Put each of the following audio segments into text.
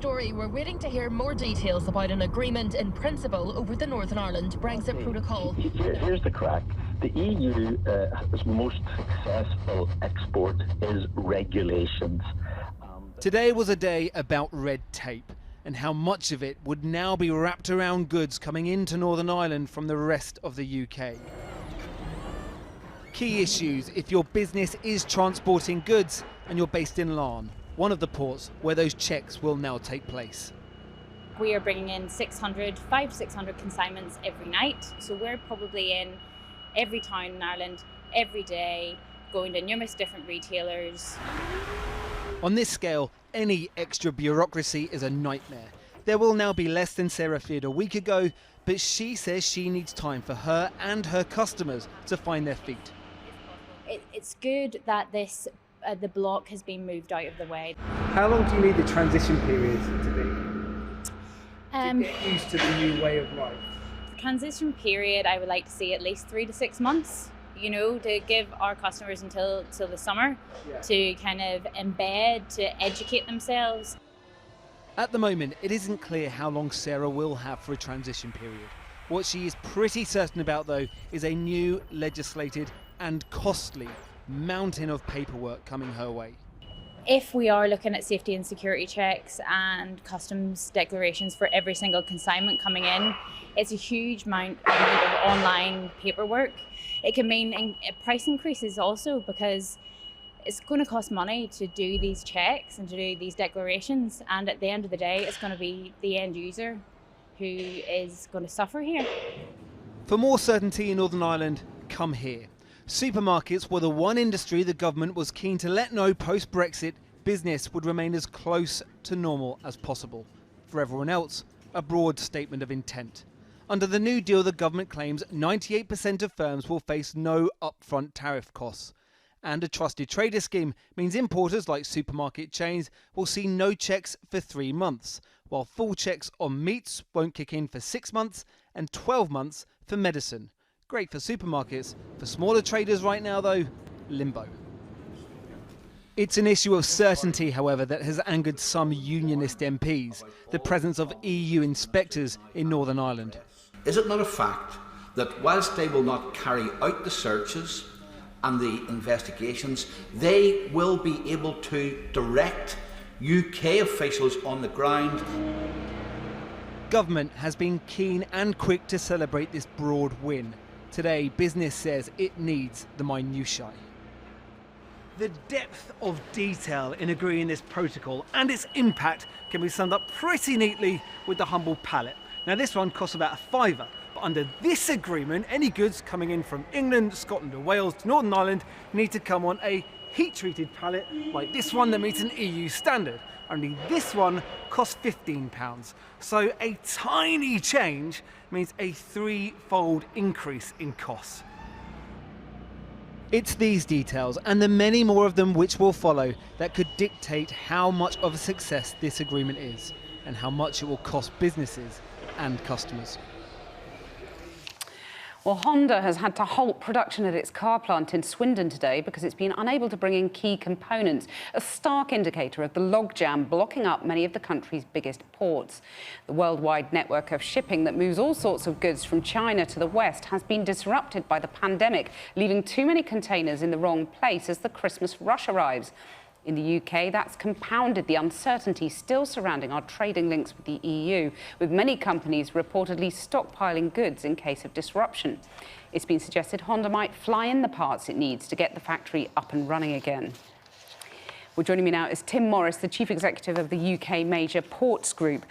story, we're waiting to hear more details about an agreement in principle over the Northern Ireland Brexit protocol. Here's the crack. The EU's most successful export is regulations. Today was a day about red tape and how much of it would now be wrapped around goods coming into Northern Ireland from the rest of the UK. Key issues if your business is transporting goods and you're based in Larne, one of the ports where those checks will now take place. We are bringing in 500 to 600 consignments every night. So we're probably in every town in Ireland, every day, going to numerous different retailers. On this scale, any extra bureaucracy is a nightmare. There will now be less than Sarah feared a week ago, but she says she needs time for her and her customers to find their feet. It's good that the block has been moved out of the way. How long do you need the transition period to be? To get used to the new way of life? The transition period, I would like to see at least 3 to 6 months, you know, to give our customers until the summer to kind of embed, to educate themselves. At the moment, it isn't clear how long Sarah will have for a transition period. What she is pretty certain about, though, is a new legislated and costly mountain of paperwork coming her way. If we are looking at safety and security checks and customs declarations for every single consignment coming in, it's a huge amount of online paperwork. It can mean price increases also, because it's going to cost money to do these checks and to do these declarations, and at the end of the day it's going to be the end user who is going to suffer here. For more certainty in Northern Ireland, come here. Supermarkets were the one industry the government was keen to let know post-Brexit business would remain as close to normal as possible. For everyone else, a broad statement of intent. Under the new deal, the government claims 98% of firms will face no upfront tariff costs. And a trusted trader scheme means importers like supermarket chains will see no checks for 3 months, while full checks on meats won't kick in for 6 months and 12 months for medicine. Great for supermarkets. For smaller traders right now, though, limbo. It's an issue of certainty, however, that has angered some unionist MPs, the presence of EU inspectors in Northern Ireland. Is it not a fact that whilst they will not carry out the searches and the investigations, they will be able to direct UK officials on the ground? Government has been keen and quick to celebrate this broad win. Today, business says it needs the minutiae. The depth of detail in agreeing this protocol and its impact can be summed up pretty neatly with the humble pallet. Now, this one costs about £5, but under this agreement, any goods coming in from England, Scotland or Wales to Northern Ireland need to come on a heat-treated pallet like this one that meets an EU standard. Only this one costs £15. So a tiny change means a 3-fold increase in costs. It's these details and the many more of them which will follow that could dictate how much of a success this agreement is and how much it will cost businesses and customers. Well, Honda has had to halt production at its car plant in Swindon today because it's been unable to bring in key components, a stark indicator of the logjam blocking up many of the country's biggest ports. The worldwide network of shipping that moves all sorts of goods from China to the West has been disrupted by the pandemic, leaving too many containers in the wrong place as the Christmas rush arrives. In the UK, that's compounded the uncertainty still surrounding our trading links with the EU, with many companies reportedly stockpiling goods in case of disruption. It's been suggested Honda might fly in the parts it needs to get the factory up and running again. Well, joining me now is Tim Morris, the Chief Executive of the UK Major Ports Group.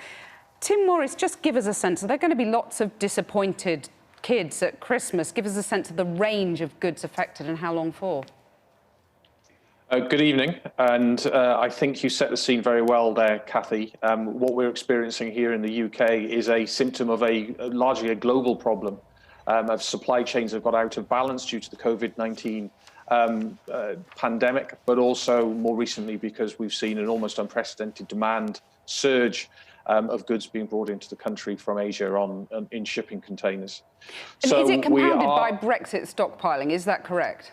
Tim Morris, just give us a sense. Are there going to be lots of disappointed kids at Christmas? Give us a sense of the range of goods affected and how long for. Good evening, and I think you set the scene very well there, Kathy. What we're experiencing here in the UK is a symptom of largely a global problem of supply chains that got out of balance due to the COVID-19 pandemic, but also more recently because we've seen an almost unprecedented demand surge of goods being brought into the country from Asia in shipping containers. And so is it compounded by Brexit stockpiling? Is that correct?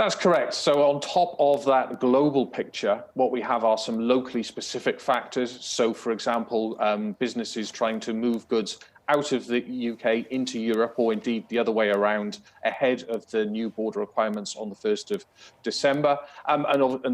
That's correct. So on top of that global picture, what we have are some locally specific factors. So, for example, businesses trying to move goods out of the UK into Europe, or indeed the other way around, ahead of the new border requirements on the 1st of December. And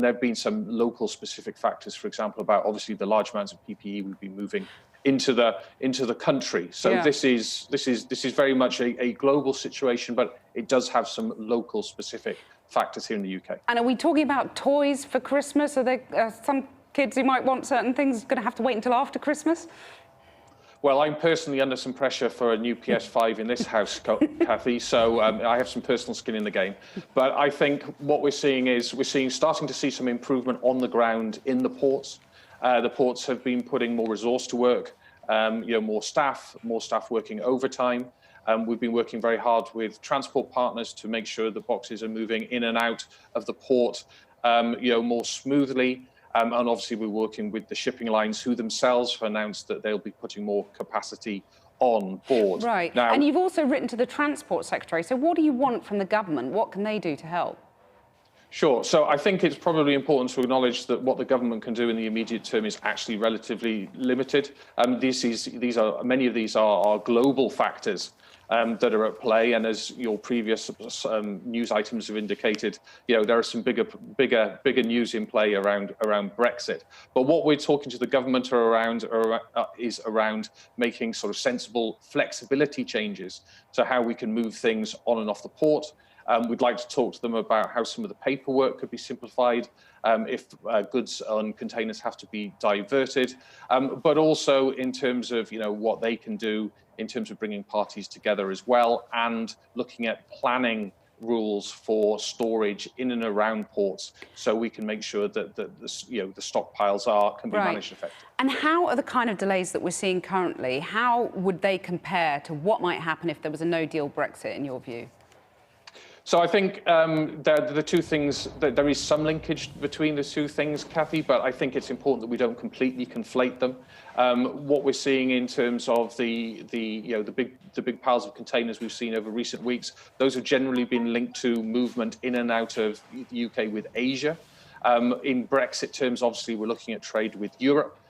there have been some local specific factors, for example, about obviously the large amounts of PPE we've been moving into the country. So Yeah. this is very much a global situation, but it does have some local specific factors here in the UK. And are we talking about toys for Christmas? Are there some kids who might want certain things going to have to wait until after Christmas? Well, I'm personally under some pressure for a new PS5 in this house, Kathy, so I have some personal skin in the game. But I think what we're seeing is starting to see some improvement on the ground in the ports. The ports have been putting more resource to work, more staff working overtime. We've been working very hard with transport partners to make sure the boxes are moving in and out of the port, more smoothly. And obviously, we're working with the shipping lines, who themselves have announced that they'll be putting more capacity on board. Right. Now, and you've also written to the Transport Secretary. So what do you want from the government? What can they do to help? Sure. So I think it's probably important to acknowledge that what the government can do in the immediate term is actually relatively limited. Many of these are global factors that are at play, and as your previous news items have indicated, there are some bigger news in play around Brexit. But what we're talking to the government is around making sort of sensible flexibility changes to how we can move things on and off the port. We'd like to talk to them about how some of the paperwork could be simplified, if goods on containers have to be diverted, but also in terms of what they can do in terms of bringing parties together as well, and looking at planning rules for storage in and around ports, so we can make sure that the stockpiles can be managed effectively. And how are the kind of delays that we're seeing currently? How would they compare to what might happen if there was a no-deal Brexit, in your view? So I think the two things, there is some linkage between the two things, Kathy, but I think it's important that we don't completely conflate them. What we're seeing in terms of the big piles of containers we've seen over recent weeks, those have generally been linked to movement in and out of the UK with Asia. In Brexit terms, obviously, we're looking at trade with Europe.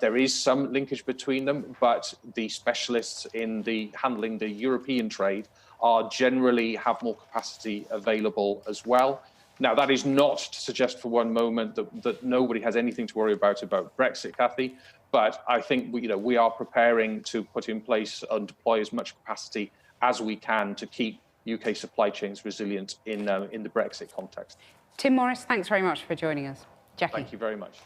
There is some linkage between them, but the specialists in handling the European trade generally have more capacity available as well. Now, that is not to suggest for one moment that nobody has anything to worry about Brexit, Kathy, but I think we are preparing to put in place and deploy as much capacity as we can to keep UK supply chains resilient in the Brexit context. Tim Morris, thanks very much for joining us. Jackie. Thank you very much.